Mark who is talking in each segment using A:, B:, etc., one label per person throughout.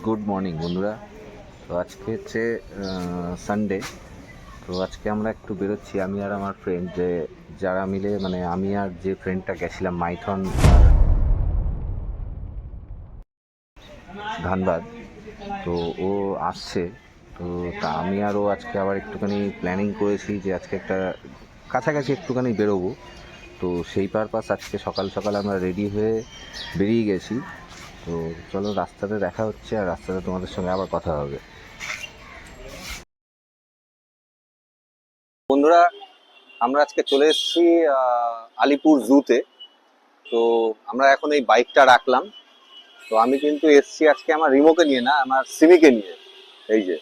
A: Good morning বন্ধুরা। তো আজকে হচ্ছে সানডে। তো আজকে আমরা একটু বেরোচ্ছি, আমি আর আমার ফ্রেন্ড, যারা মিলে, মানে আমি আর যে ফ্রেন্ডটা গেছিলাম মাইথন ধানবাদ। তো ও আসছে। তো তা আমি আর ও আজকে আবার একটুখানি প্ল্যানিং করেছি যে আজকে একটা কাছাকাছি একটুখানি বেরোবো। তো সেই পারপাস আজকে সকাল সকাল আমরা রেডি হয়ে বেরিয়ে গেছি। তো চলো, রাস্তাতে দেখা হচ্ছে আর রাস্তাতে তোমাদের সঙ্গে আবার কথা হবে। বন্ধুরা, আমরা আজকে চলে এসেছি আলিপুর জুতে। তো আমরা এখন এই বাইকটা রাখলাম। তো আমি কিন্তু এসেছি আজকে আমার রিমোকে নিয়ে না, আমার সিমিকে নিয়ে। এই যে,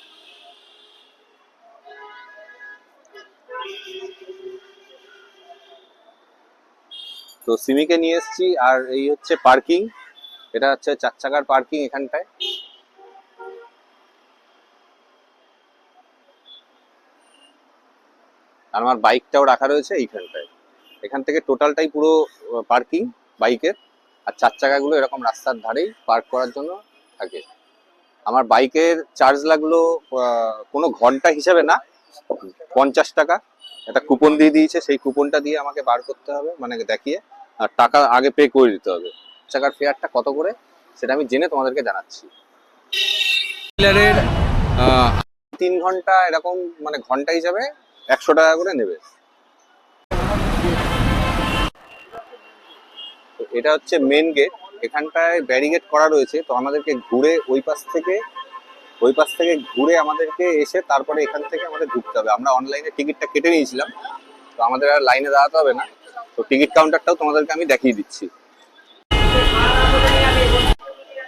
A: তো সিমিকে নিয়ে এসেছি। আর এই হচ্ছে পার্কিং, এটা হচ্ছে 4 চাকার পার্কিং এখানটায়। আর আমার বাইকটাও রাখা রয়েছে এইখানটায়। এখান থেকে টোটালটাই পুরো পার্কিং বাইকের। আর 4 চাকাগুলো এরকম রাস্তার ধারেই পার্ক করার জন্য থাকে। আমার বাইকের চার্জ লাগলো কোনো ঘন্টা হিসেবে না, 50 টাকা। একটা কুপন দিয়ে দিয়েছে, সেই কুপনটা দিয়ে আমাকে বার করতে হবে, মানে দেখিয়ে, আর টাকা আগে পে করে দিতে হবে। চাকার ফেয়ারটা কত করে সেটা আমি জেনে তোমাদেরকে জানাচ্ছি। 3 ঘন্টা এরকম, মানে ঘন্টা হিসাবে 100 টাকা করে নেবে। তো এটা হচ্ছে মেন গেট। এখানটায় ব্যারিকেড করা রয়েছে, তো আমাদেরকে ঘুরে ওই পাশ থেকে ঘুরে আমাদেরকে এসে তারপরে এখান থেকে আমাদের ঢুকতে হবে। আমরা অনলাইনে টিকিটটা কেটে নিয়েছিলাম, তো আমাদের আর লাইনে দাঁড়াতে হবে না। তো টিকিট কাউন্টারটাও তোমাদেরকে আমি দেখিয়ে দিচ্ছি।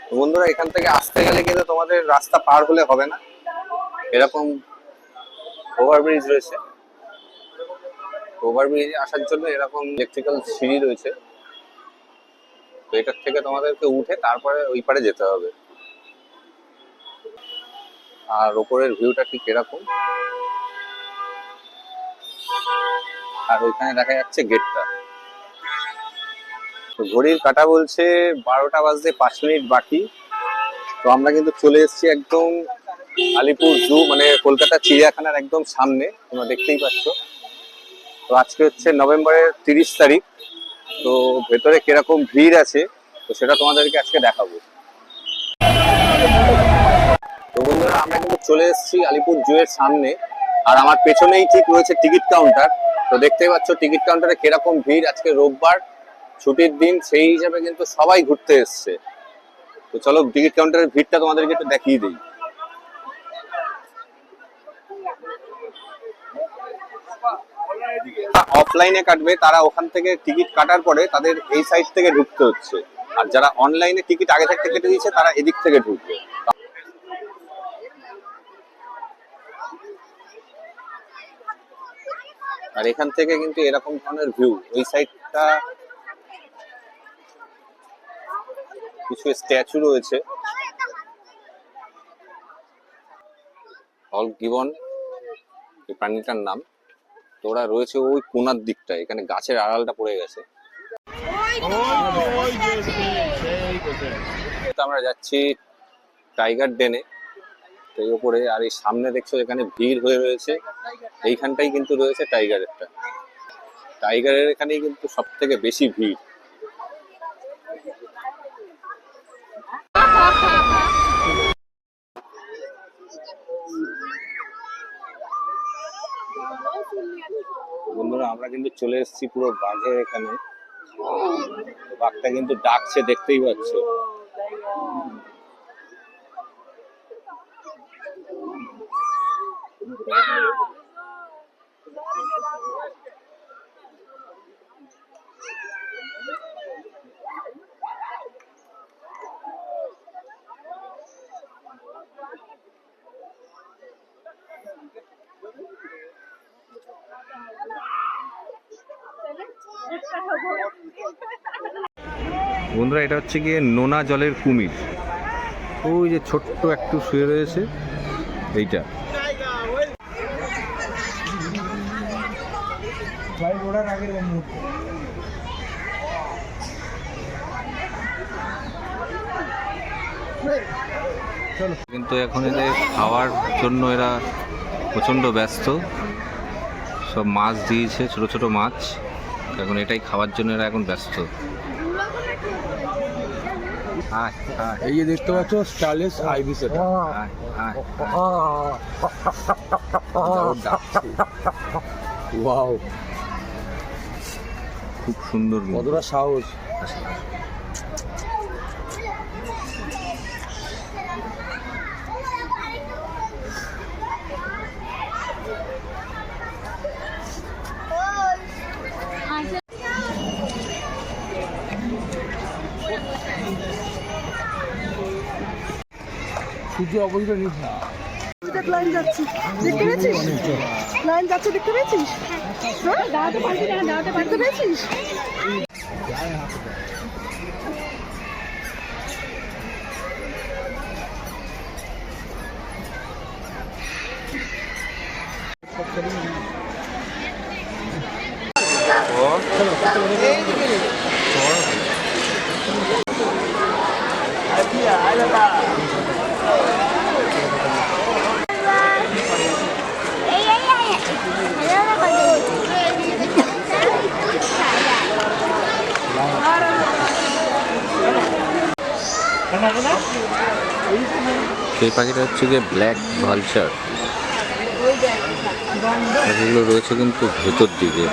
A: তো বন্ধুরা, এখান থেকে আসতে গেলে কিন্তু তোমাদের রাস্তা পার হলে হবে না, এরকম ওভারব্রিজ রয়েছে। ওভারব্রিজে আসার জন্য এরকম ইলেকট্রিক্যাল সিঁড়ি রয়েছে। তো এটার থেকে তোমাদেরকে উঠে তারপরে ওই পারে যেতে হবে। আর ওপরের ভিউটা ঠিক এরকম। আর ওইখানে দেখা যাচ্ছে গেটটা। তো ঘড়ির কাঁটা বলছে 12টা বাজতে 5 মিনিট বাকি। তো আমরা কিন্তু চলে এসেছি একদম আলিপুর জু, মানে কলকাতা চিড়িয়াখানার একদম সামনে, তোমরা দেখতেই পাচ্ছ। তো আজকে হচ্ছে নভেম্বরের 30 তারিখ। তো ভেতরে কিরকম ভিড় আছে তো সেটা তোমাদেরকে আজকে দেখাবো। তো বন্ধুরা, আমরা কিন্তু চলে এসেছি আলিপুর জু এর সামনে। আর আমার পেছনেই ঠিক রয়েছে টিকিট কাউন্টার। তো দেখতেই পাচ্ছ টিকিট কাউন্টারে কিরকম ভিড়। আজকে রোববার, ছুটির দিন, সেই হিসাবে কিন্তু সবাই ঘুরতে এসছে। তো চলো টিকিট কাউন্টারের ভিড়টা তোমাদেরকে একটু দেখিয়ে দিই। অফলাইনে কাটবে তারা ওখান থেকে টিকিট কাটার পরে তাদের এই সাইড থেকে ঢুকতে হচ্ছে। আর যারা অনলাইনে টিকিট আগে থাকতে কেটে দিয়েছে তারা এদিক থেকে ঢুকবে। আর এখান থেকে কিন্তু এরকম ধরনের ভিউ। ওই সাইডটা কিছু স্ট্যাচু রয়েছে, হল গিবন এই প্রাণীটার নাম। তো ওরা রয়েছে ওই কোনার দিকটা, এখানে গাছের আড়ালটা পড়ে গেছে। তো আমরা যাচ্ছি টাইগার ডেনে। তো এই উপরে, আর এই সামনে দেখছো এখানে ভিড় হয়ে রয়েছে, এইখানটাই কিন্তু রয়েছে টাইগারেরটা। টাইগারের এখানেই কিন্তু সব থেকে বেশি ভিড়। বন্ধুরা, আমরা কিন্তু চলে এসেছি পুরো বাঘের এখানে। বাঘটা কিন্তু ডাকছে, দেখতেই পাচ্ছ। বন্ধুরা, এটা হচ্ছে গিয়ে নোনা জলের কুমির। ওই যে ছোট্ট একটু শুয়ে রয়েছে এইটা। কিন্তু এখন এদের খাওয়ার জন্য এরা প্রচণ্ড ব্যস্ত। সব মাছ দিয়েছে, ছোট ছোট মাছ, এখন এটাই খাওয়ার জন্য এরা এখন ব্যস্ত।
B: এই যে দেখতে পাচ্ছ স্টাইলিশ আইবি সেটা। ওয়াও,
A: খুব সুন্দর,
B: কতটা সাহস। সূর্য অপোজিটে নিস না।
C: লাইন যাচ্ছে, দেখতে পেয়েছিস? লাইন যাচ্ছে, দেখতে পেয়েছিস? হ্যাঁ, দাঁড়াতে পারবি না, দাঁড়াতে পারতে পেরেছিস?
A: সেই পাখিটা হচ্ছে গিয়ে ব্ল্যাক ভালচার। এগুলো রয়েছে কিন্তু ভেতর দিকে।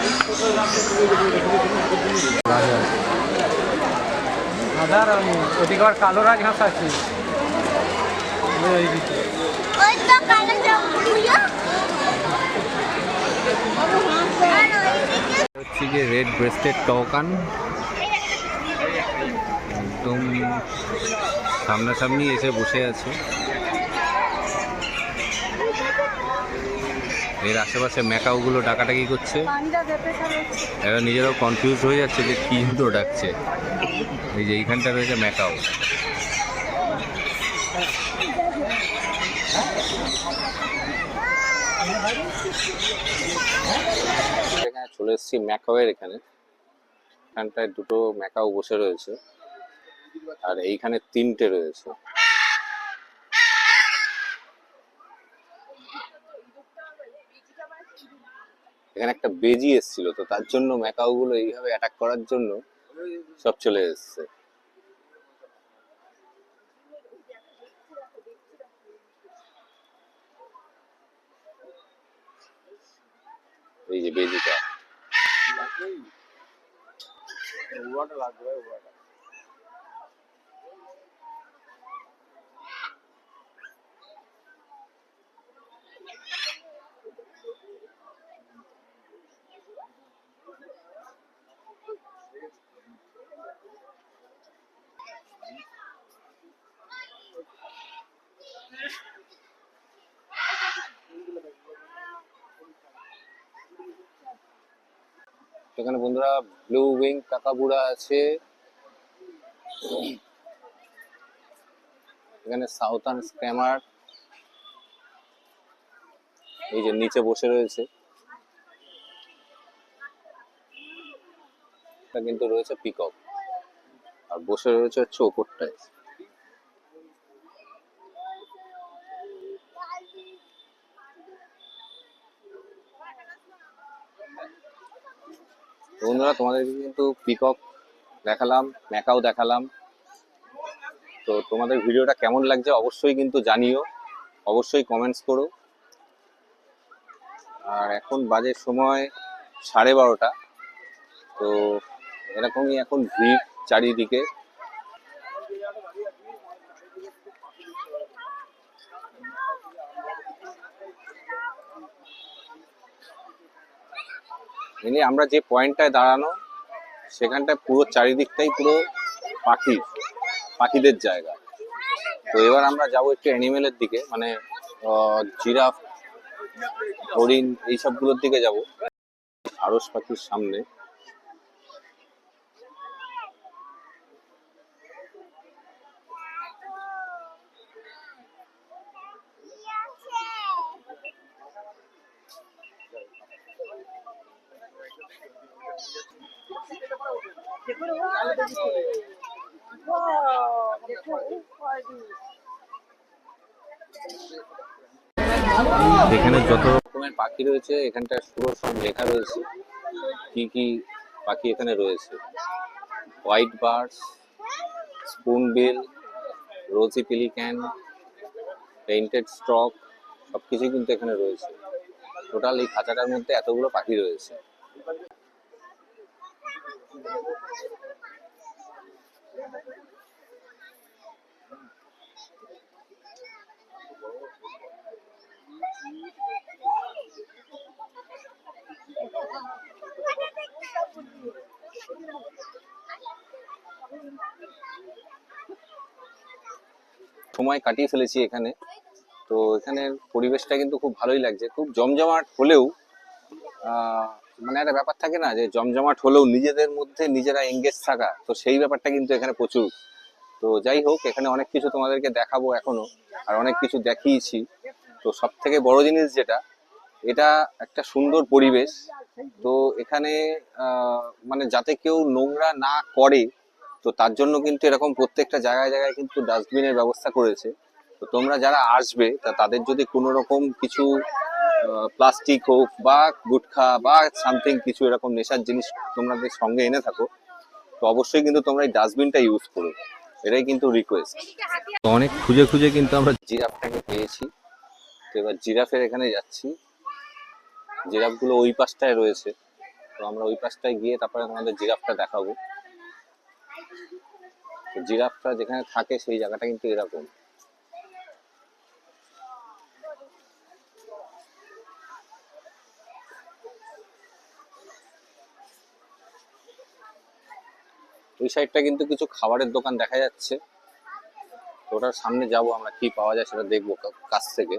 B: কালো রাজহাঁস আছে।
A: হচ্ছে গিয়ে রেড ব্রেস্টেড টকান, একদম সামনাসামনি এসে বসে আছে। এর আশেপাশে ম্যাকাওগুলো ডাকাডাকি করছে। এবার নিজেরাও কনফিউজ হয়ে যাচ্ছে যে কি দুটো ডাকছে। এই যে এইখানটা রয়েছে ম্যাকাও। এখানে চলে এসেছি ম্যাকাওয়ের এখানে। এখানটায় দুটো ম্যাকাও বসে রয়েছে আর এইখানে তিনটে রয়েছে। এখানে একটা বেজি এসেছিল, তো তার জন্য ম্যাকাও গুলো এইভাবে অ্যাটাক করার জন্য সব চলে এসেছে। এই যে বেজিটা এখানে বন্ধুরা ব্লু উইং কাকাবুড়া আছে, এখানে সাউথার্ন স্ক্যামার এই যে নিচে বসে রয়েছে। এটা কিন্তু রয়েছে পিকক, আর বসে রয়েছে হচ্ছে ওপরটায়। বন্ধুরা তোমাদেরকে কিন্তু পিকক দেখালাম, ম্যাকাও দেখালাম। তো তোমাদের ভিডিওটা কেমন লাগছে অবশ্যই কিন্তু জানিও, অবশ্যই কমেন্টস করো। আর এখন বাজে সময় 12:30। তো এরকমই এখন ভিড় চারিদিকে। এনে আমরা যে পয়েন্টটায় দাঁড়ানো সেখানটায় পুরো চারিদিকটাই পুরো পাখিদের জায়গা। তো এবার আমরা যাবো একটু অ্যানিমেলের দিকে, মানে জিরাফ, হরিণ এই সবগুলোর দিকে যাব। সারস পাখির সামনে এখানে যত রকমের পাখি রয়েছে এখানটা পুরো সব লেখা রয়েছে কি কি পাখি এখানে রয়েছে। হোয়াইট বার্ডস, স্পুনবিল, রোজি পেলিক্যান, পেইন্টেড স্ট্রক সবকিছুই কিন্তু এখানে রয়েছে। টোটাল এই খাঁচাটার মধ্যে এতগুলো পাখি রয়েছে। সময় কাটিয়ে ফেলেছি এখানে। তো এখানের পরিবেশটা কিন্তু খুব ভালোই লাগছে, খুব জমজমাট হলেও মানে একটা ব্যাপার থাকে না যে জমজমাট হলেও নিজেদের মধ্যে নিজেরা এঙ্গেজ থাকা, তো সেই ব্যাপারটা কিন্তু এখানে প্রচুর। তো যাই হোক, এখানে অনেক কিছু তোমাদেরকে দেখাবো এখনো, আর অনেক কিছু দেখিয়েছি। তো সব থেকে বড় জিনিস যেটা, এটা একটা সুন্দর পরিবেশ। তো এখানে মানে যাতে কেউ নোংরা না করে, তো তার জন্য কিন্তু এরকম প্রত্যেকটা জায়গায় জায়গায় কিন্তু ডাস্টবিনের ব্যবস্থা করেছে। তো তোমরা যারা আসবে তাদের যদি কোনো রকম কিছু প্লাস্টিক হোক বা গুটখা বা সামথিং কিছু এরকম নেশার জিনিস তোমাদের সঙ্গে এনে থাকো, তো অবশ্যই কিন্তু তোমরা এই ডাস্টবিনটা ইউজ করো, এটাই কিন্তু রিকোয়েস্ট। তো অনেক খুঁজে খুঁজে কিন্তু আমরা জিরাফটাকে পেয়েছি। তো এবার জিরাফের এখানে যাচ্ছি। জিরাফগুলো ওই পাশটায় রয়েছে, তো আমরা ওই পাশটায় গিয়ে তারপরে তোমাদের জিরাফটা দেখাবো। তো জিরাফটা যেখানে থাকে সেই জায়গাটা কিন্তু এরকম। ওই সাইডটা কিন্তু কিছু খাবারের দোকান দেখা যাচ্ছে, তো ওটার সামনে যাব, আমরা কি পাওয়া যায় সেটা দেখবো কাছ থেকে।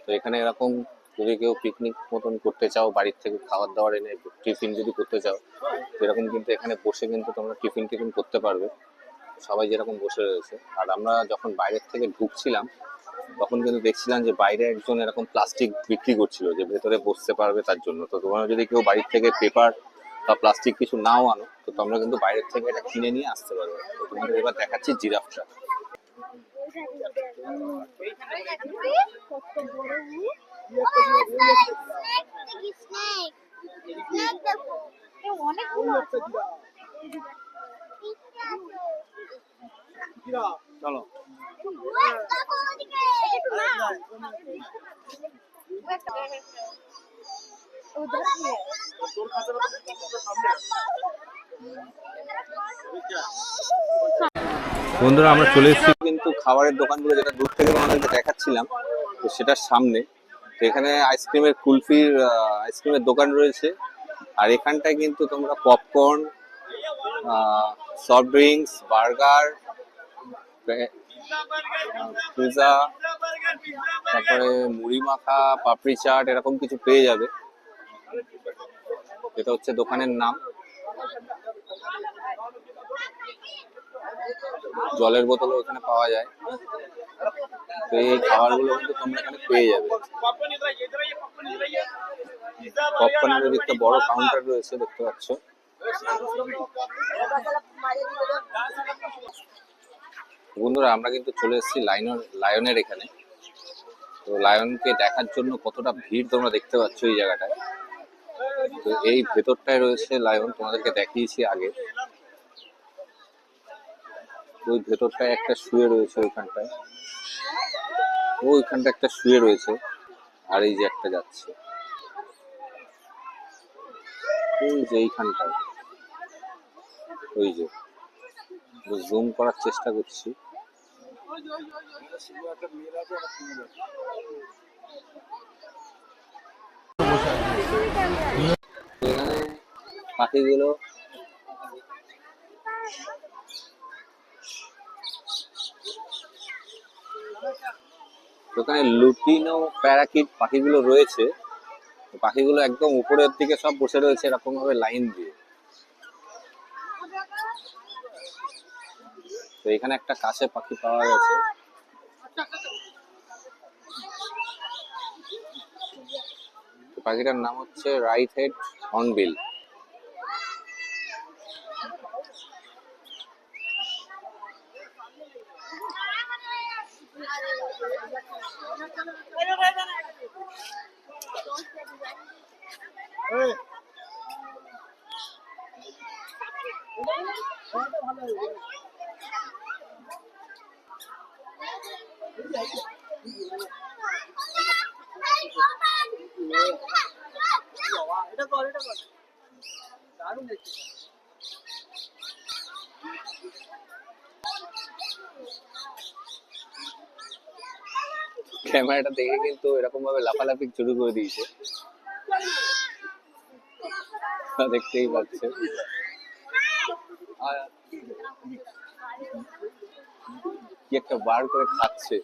A: তো এখানে এরকম যদি কেউ পিকনিক মতন করতে চাও, বাড়ির থেকে খাবার দাবার এনে টিফিন যদি করতে চাও, এরকম কিন্তু এখানে বসে কিন্তু তোমরা টিফিন করতে পারবে। সবাই যেরকম বসে রয়েছে। আর আমরা যখন বাইরের থেকে ঢুকছিলাম তখন কিন্তু দেখছিলাম যে বাইরে একজন এরকম প্লাস্টিক বিক্রি করছিল, যে ভেতরে বসতে পারবে তার জন্য। তো তোমরা যদি কেউ বাড়ির থেকে পেপার বা প্লাস্টিক কিছু নাও আনো, তো তোমরা কিন্তু বাইরের থেকে এটা কিনে নিয়ে আসতে পারবে। তো তোমাদের এবার দেখাচ্ছি জিরাফটা। চলো। বন্ধুরা, আমরা চলে এসেছি কিন্তু খাবারের দোকানগুলো যেটা দূর থেকে আমাদেরকে দেখাচ্ছিলাম, তো সেটার সামনে। তো এখানে আইসক্রিমের কুলফির আইসক্রিমের দোকান রয়েছে। আর এখানটায় কিন্তু তোমরা popcorn, soft drinks, burger, pizza, তারপরে মুড়ি মাখা, পাপড়ি চাট এরকম কিছু পেয়ে যাবে। এটা হচ্ছে দোকানের নাম। জলের বোতলও এখানে পাওয়া যায়। তো এই খাবারগুলো কিন্তু তোমরা এখানে পেয়ে যাবে। পপকর্নের একটা বড় কাউন্টার রয়েছে, দেখতে পাচ্ছ। বন্ধুরা, আমরা কিন্তু চলে এসেছি লায়নের এখানে। তো লায়নকে দেখার জন্য কতটা ভিড় তোমরা দেখতে পাচ্ছ এই জায়গাটায়। তো এই ভেতরটায় রয়েছে লায়ন, তোমাদেরকে দেখিয়েছি আগে। ওই ভেতরটায় একটা শুয়ে রয়েছে, ওইখানটায় ওইখানটা একটা শুয়ে রয়েছে। আর এই যে একটা যাচ্ছে, ওই যে এইখানটায়, ওই যে জুম করার চেষ্টা করছি। এখানে পাখিগুলো ওখানে লুটিনো প্যারাকিট পাখিগুলো রয়েছে। পাখিগুলো একদম উপরের দিকে সব বসে রয়েছে এরকম ভাবে লাইন দিয়ে। তো এখানে একটা কাছে পাখি পাওয়া গেছে। পাখিটার নাম হচ্ছে রাইট হেড হর্নবিল। ক্যামেরাটা দেখে কিন্তু এরকম ভাবে লাফালাফি শুরু করে দিয়েছে, দেখতেই পাচ্ছে। কি একটা বার করে খাচ্ছে।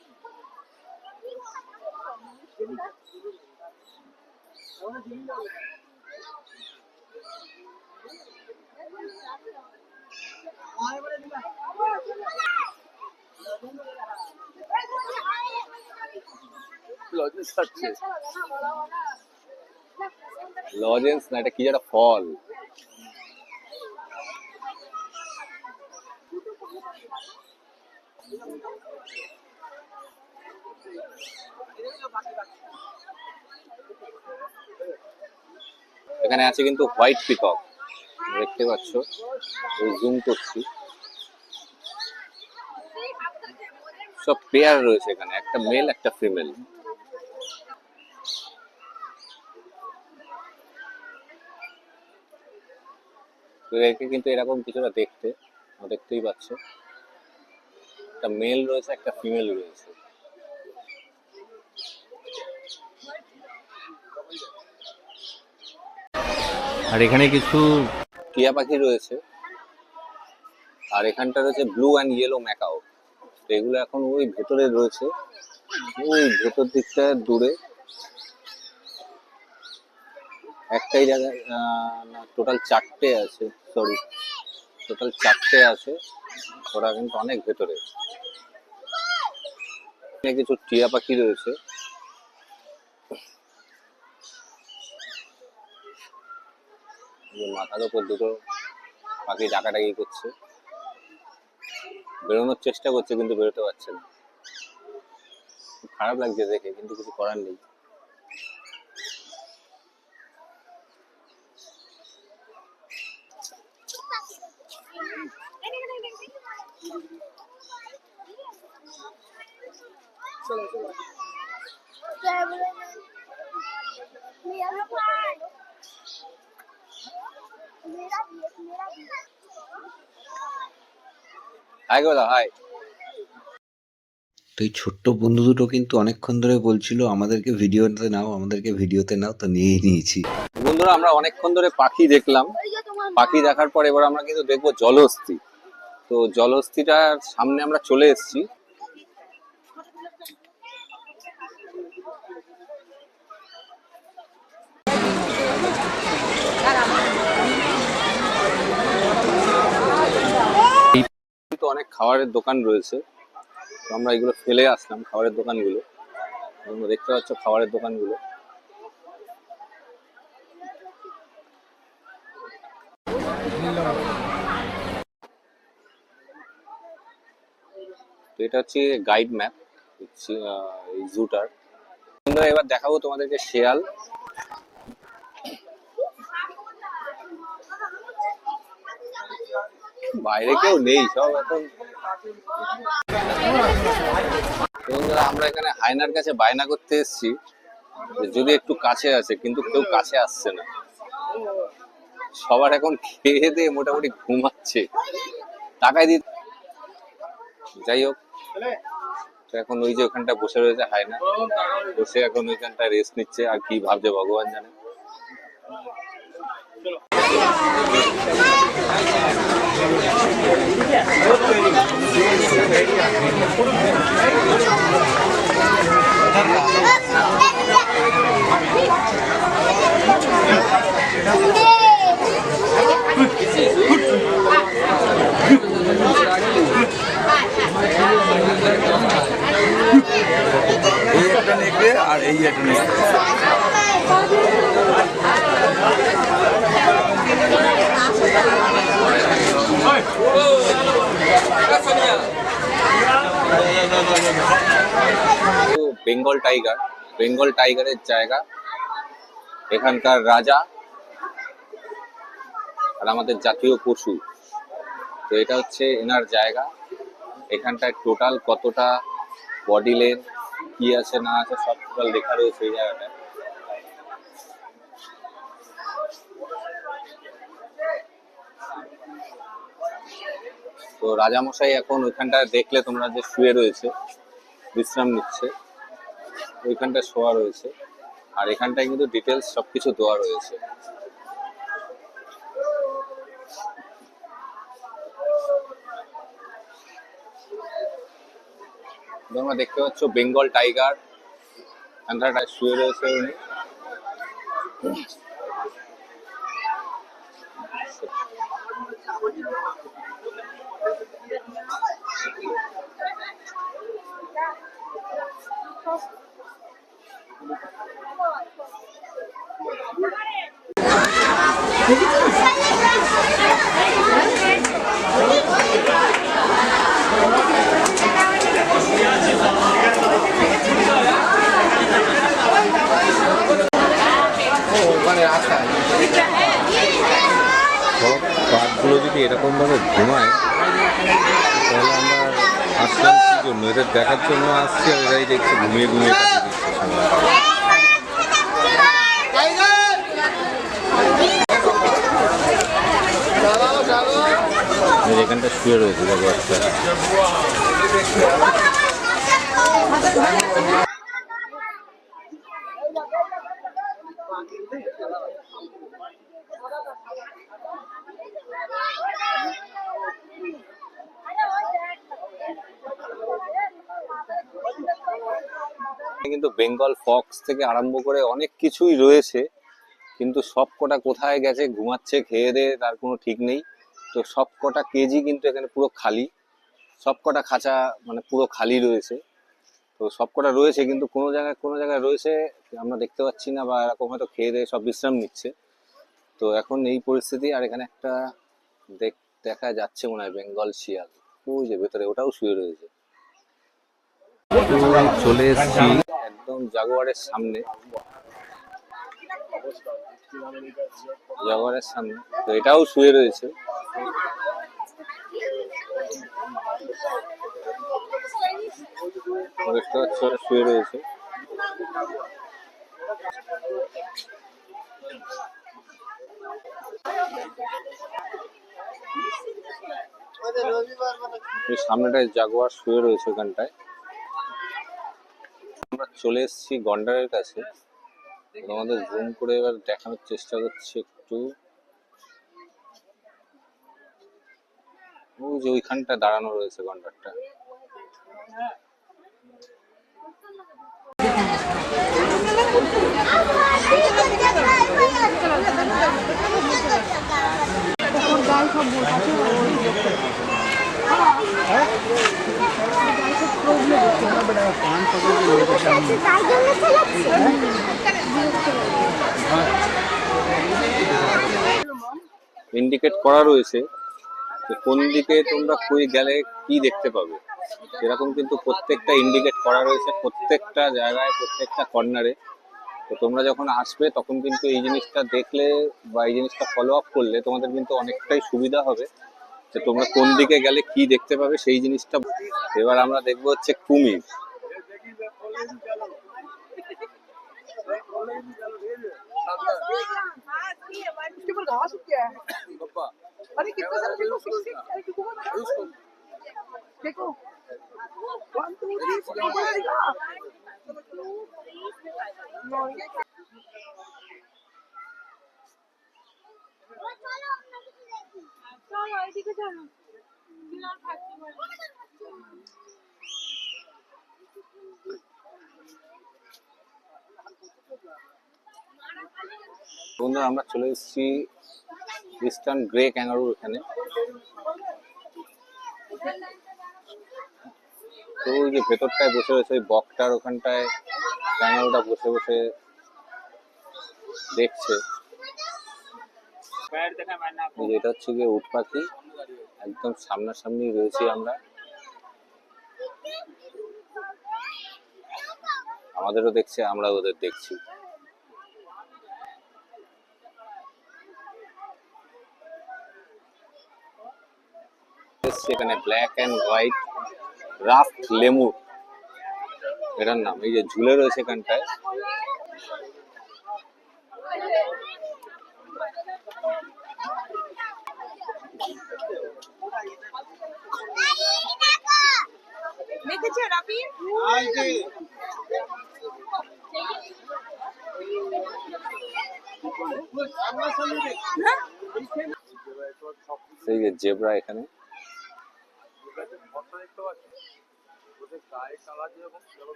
A: লজেন্স খাচ্ছে, লজেন্স না, এটা কি একটা ফল। এখানে আছে কিন্তু হোয়াইট পিকক, দেখতে পাচ্ছ, জুম করছি, সব পেয়ার রয়েছে এখানে, একটা মেল একটা ফিমেল। তো একে কিন্তু এরকম কিছুটা দেখতে, দেখতেই পাচ্ছ, একটা মেল রয়েছে একটা ফিমেল রয়েছে। আর এখানে কিছু টিয়া পাখি রয়েছে, আর এখানটা রয়েছে ব্লু অ্যান্ড ইয়েলো ম্যাকাও। তো এগুলো এখন ওই ভেতরে রয়েছে, ওই ভেতর দিকটা দূরে একটাই জায়গায়, না টোটাল 4টে আছে, সরি টোটাল 4টে আছে, ওরা কিন্তু অনেক ভেতরে। এখানে কিছু টিয়া পাখি রয়েছে, মাথার উপর দুটো পাখি ডাকাডাকি করছে, বেরোনোর চেষ্টা করছে কিন্তু বেরোতে পারছে না। খারাপ লাগছে দেখে, কিন্তু কিছু করার নেই। হাই গো, হাই।
D: তো এই ছোট্ট বন্ধু দুটো কিন্তু অনেকক্ষণ ধরে বলছিল আমাদেরকে ভিডিওতে নাও, আমাদেরকে ভিডিওতে নাও, তো নিয়েই নিয়েছি।
A: বন্ধুরা, আমরা অনেকক্ষণ ধরে পাখি দেখলাম, পাখি দেখার পর এবার আমরা কিন্তু দেখবো জলহস্তী। তো জলহস্তীটার সামনে আমরা চলে এসেছি। তো অনেক খাবারের দোকান রয়েছে, তো আমরা এগুলো ফেলে আসলাম, খাবারের দোকানগুলো। তোমরা দেখতে পাচ্ছ খাবারের দোকানগুলো। তো এটা হচ্ছে গাইড ম্যাপ এই জুটার। আমরা এবার দেখাবো তোমাদেরকে শেয়াল। বাইরে কেউ নেই, সব এখন। বন্ধুরা, আমরা এখানে হায়নার কাছে বায়না করতে এসেছি যদি একটু কাছে আসে, কিন্তু কেউ কাছে আসছে না। সবার এখন খেয়ে দিয়ে মোটামুটি ঘুমাচ্ছে, টাকায় দিতে। যাই হোক, তো এখন ওই যে ওখানটা বসে রয়েছে হায়না, বসে এখন ওইখানটা রেস্ট নিচ্ছে, আর কি ভাবছে ভগবান জানে।
B: এই একটা নেকড়ে আর এই একটা নেকড়ে।
A: বেঙ্গল টাইগার, বেঙ্গল টাইগারের জায়গা, এখানকার রাজা আর আমাদের জাতীয় পশু। তো এটা হচ্ছে এনার জায়গা। এখানটায় টোটাল কতটা বডি লেন্থ কি আছে না আছে সব টোটাল লেখা রয়েছে এই জায়গাটায়। তো রাজামশাই এখন ওইখানটায় দেখলে তোমরা যে শুয়ে রয়েছে, বিশ্রাম নিচ্ছে, ওইখানটায় শোয়া রয়েছে। আর এখানটায় কিন্তু ডিটেলস সবকিছু দেওয়া রয়েছে। তোমরা দেখতে পাচ্ছ বেঙ্গল টাইগার, এখানটায় শুয়ে রয়েছে উনি।
E: সব বাঘগুলো যদি এরকমভাবে ঘুমায় তাহলে আমরা আসলাম কি জন্য? এদের দেখার জন্য আসছি, আর এরাই দেখছি ঘুমিয়ে ঘুমিয়ে কাটিয়ে দিচ্ছে সময়।
A: এখানটা শুয়ে রয়েছে দেখো একটা। কিন্তু বেঙ্গল ফক্স থেকে আরম্ভ করে অনেক কিছুই রয়েছে, কিন্তু সব কটা কোথায় গেছে, ঘুমাচ্ছে খেয়ে দিয়ে তার কোনো ঠিক নেই। তো সব কটা কেজি কিন্তু এখানে পুরো খালি, সব কটা খাঁচা মানে পুরো খালি রয়েছে। তো সব কটা রয়েছে কিন্তু কোনো জায়গায় রয়েছে আমরা দেখতে পাচ্ছি না, বা এরকম হয়তো খেয়ে দিয়ে সব বিশ্রাম নিচ্ছে। তো এখন এই পরিস্থিতি। আর এখানে একটা দেখা যাচ্ছে মনে হয় বেঙ্গল শিয়াল, ওই যে ভেতরে ওটাও শুয়ে রয়েছে। চলে এসেছি একদম জাগুয়ারের সামনে, জাগুয়ারের সামনে। তো এটাও শুয়ে রয়েছে। শুয়ে রয়েছে। সামনেটায় জাগুয়ার শুয়ে রয়েছে ওখানটায়। আমরা চলে এসেছি গন্ডারের কাছে, তোমাদের জুম করে এবার দেখানোর চেষ্টা করছি একটু। ওই যে ওইখানটা দাঁড়ানো রয়েছে গন্ডারটা। ইন্ডিকেট করা রয়েছে যে কোন দিকে তোমরা কই গেলে কি দেখতে পাবে, এরকম কিন্তু প্রত্যেকটা ইন্ডিকেট করা রয়েছে প্রত্যেকটা জায়গায়, প্রত্যেকটা কর্নারে। তো তোমরা যখন আসবে তখন কিন্তু এই জিনিসটা দেখলে বা এই জিনিসটা ফলো আপ করলে তোমাদের কিন্তু অনেকটাই সুবিধা হবে যে তোমরা কোন দিকে গেলে কি দেখতে পাবে সেই জিনিসটা। এবার আমরা দেখবো হচ্ছে কুমির। বন্ধুরা আমরা চলে এসেছি ইস্টার্ন গ্রে ক্যাঙ্গারুর এখানে। তো ওই যে ভেতরটায় বসে রয়েছে ওই বকটার ওখানটায় ক্যাঙ্গারুটা বসে বসে দেখছে। এটা হচ্ছে গিয়ে উট পাখি, একদম সামনাসামনি রয়েছি আমরা। আমাদেরও দেখছে, আমরা ওদের দেখছি। এখানে black and white raft lemur এটার নাম, এই যে ঝুলে রয়েছে এখানটায়। এই যে জেব্রা এখানে,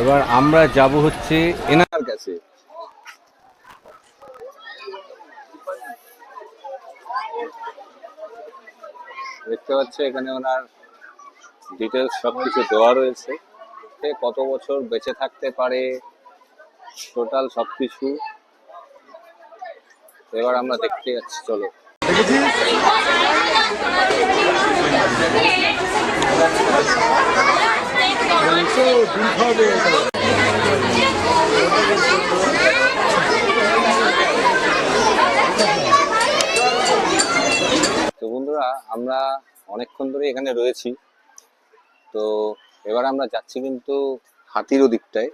E: এবার আমরা যাব হচ্ছে
A: এনার কাছে। দেখতে পাচ্ছে এখানে ওনার ডিটেলস সবকিছু দেওয়া রয়েছে, কত বছর বেঁচে থাকতে পারে, টোটাল সবকিছু। এবার আমরা দেখতে যাচ্ছি, চলো। তো বন্ধুরা, আমরা অনেকক্ষণ ধরে এখানে রয়েছি। তো এবার আমরা যাচ্ছি কিন্তু হাতির দিকটায়।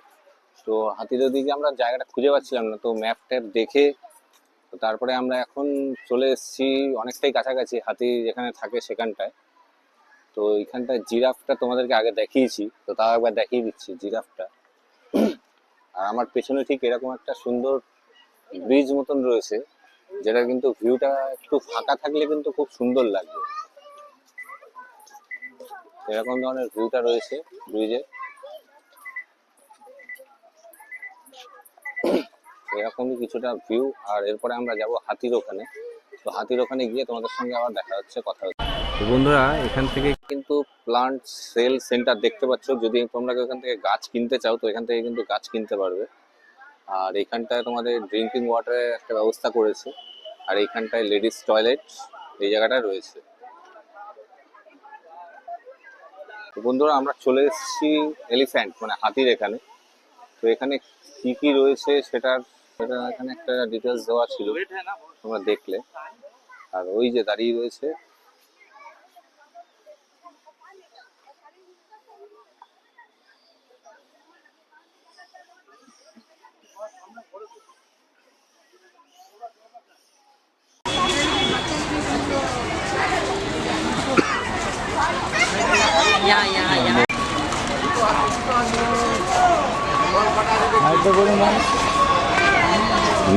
A: তো হাতির দিকে আমরা জায়গাটা খুঁজে পাচ্ছিলাম না, তো ম্যাপ ট্যাপ দেখে তো তারপরে আমরা এখন চলে এসেছি অনেকটাই কাছাকাছি হাতি যেখানে থাকে সেখানটায়। তো এইখানটায় জিরাফটা তোমাদেরকে আগে দেখিয়েছি, তো তাও একবার দেখিয়ে দিচ্ছি জিরাফটা। আর আমার পেছনে ঠিক এরকম একটা সুন্দর ব্রিজ মতন রয়েছে, যেটা কিন্তু ভিউটা একটু ফাঁকা থাকলে কিন্তু খুব সুন্দর লাগবে। এরকম ধরনের ভিউটা রয়েছে ব্রিজে, এরকমই কিছুটা ভিউ। আর এরপরে আমরা যাব হাতির ওখানে। তো হাতির ওখানে গিয়ে তোমাদের সঙ্গে আবার দেখা হচ্ছে, কথা হচ্ছে।
E: তো বন্ধুরা এখান থেকে
A: কিন্তু প্লান্ট সেল সেন্টার দেখতে পাচ্ছ, যদি তোমরা এখান থেকে গাছ কিনতে চাও তো এখান থেকে কিন্তু গাছ কিনতে পারবে। আর এখানটায় তোমাদের ড্রিঙ্কিং ওয়াটারের একটা ব্যবস্থা করেছে। আর এইখানটায় লেডিস টয়লেট এই জায়গাটা রয়েছে। তো বন্ধুরা, আমরা চলে এসেছি এলিফ্যান্ট মানে হাতির এখানে। তো এখানে কি কি রয়েছে সেটা এখানে একটা ডিটেলস দেওয়া ছিল, তোমরা দেখলে। আর ওই যে দাঁড়িয়ে রয়েছে,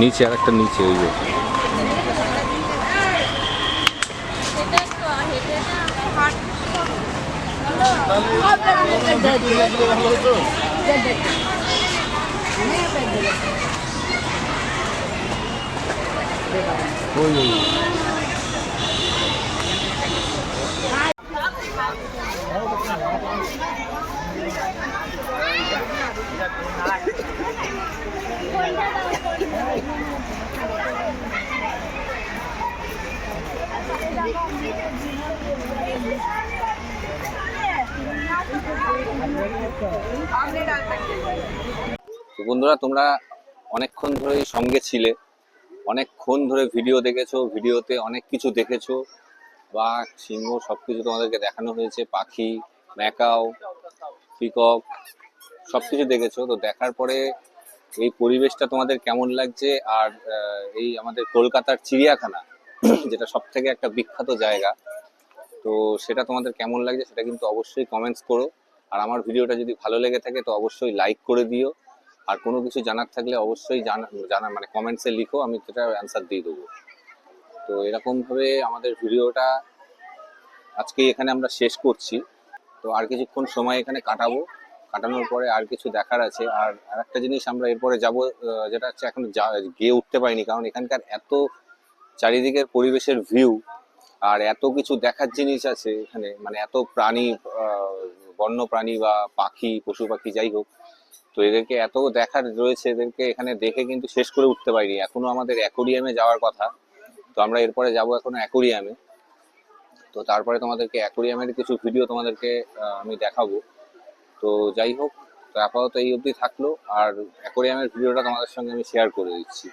E: নিচে আর একটা নিচে ওই যে
A: তো বন্ধুরা, তোমরা অনেকক্ষণ ধরেই সঙ্গে ছিলে, অনেকক্ষণ ধরে ভিডিও দেখেছো, ভিডিওতে অনেক কিছু দেখেছো, বাঘ সিংহ সবকিছু তোমাদেরকে দেখানো হয়েছে, পাখি ম্যাকাও পিকক সবকিছু দেখেছো। তো দেখার পরে এই পরিবেশটা তোমাদের কেমন লাগছে, আর এই আমাদের কলকাতার চিড়িয়াখানা যেটা সব থেকে একটা বিখ্যাত জায়গা, তো সেটা তোমাদের কেমন লাগছে সেটা কিন্তু অবশ্যই কমেন্টস করো। আর আমার ভিডিওটা যদি ভালো লেগে থাকে তো অবশ্যই লাইক করে দিও। আর কোনো কিছু জানার থাকলে অবশ্যই জানা মানে কমেন্টসে লিখো, আমি সেটা অ্যান্সার দিয়ে দেবো। তো এরকমভাবে আমাদের ভিডিওটা আজকে এখানে আমরা শেষ করছি। তো আর কিছুক্ষণ সময় এখানে কাটানোর পরে আর কিছু দেখার আছে। আর আরেকটা জিনিস আমরা এরপরে যাব, যেটা হচ্ছে এখন গিয়ে উঠতে পারিনি, কারণ এখানকার এত চারিদিকের পরিবেশের ভিউ আর এত কিছু দেখার জিনিস আছে এখানে, মানে এত প্রাণী, বন্য প্রাণী বা পাখি পশু পাখি যাই হোক, তো তো এদেরকে এত দেখার রয়েছে, এদেরকে এখানে দেখে কিন্তু শেষ করে উঠতে পারিনি। এখনো আমাদের অ্যাকোরিয়ামে যাওয়ার কথা, তো আমরা এরপরে যাবো এখনো অ্যাকোরিয়ামে। তো তারপরে তোমাদেরকে অ্যাকোরিয়ামের কিছু ভিডিও তোমাদেরকে আমি দেখাবো। তো যাই হোক, তো আপাতত এই অবধি থাকলো, আর অ্যাকোরিয়ামের ভিডিওটা তোমাদের সঙ্গে আমি শেয়ার করে দিচ্ছি।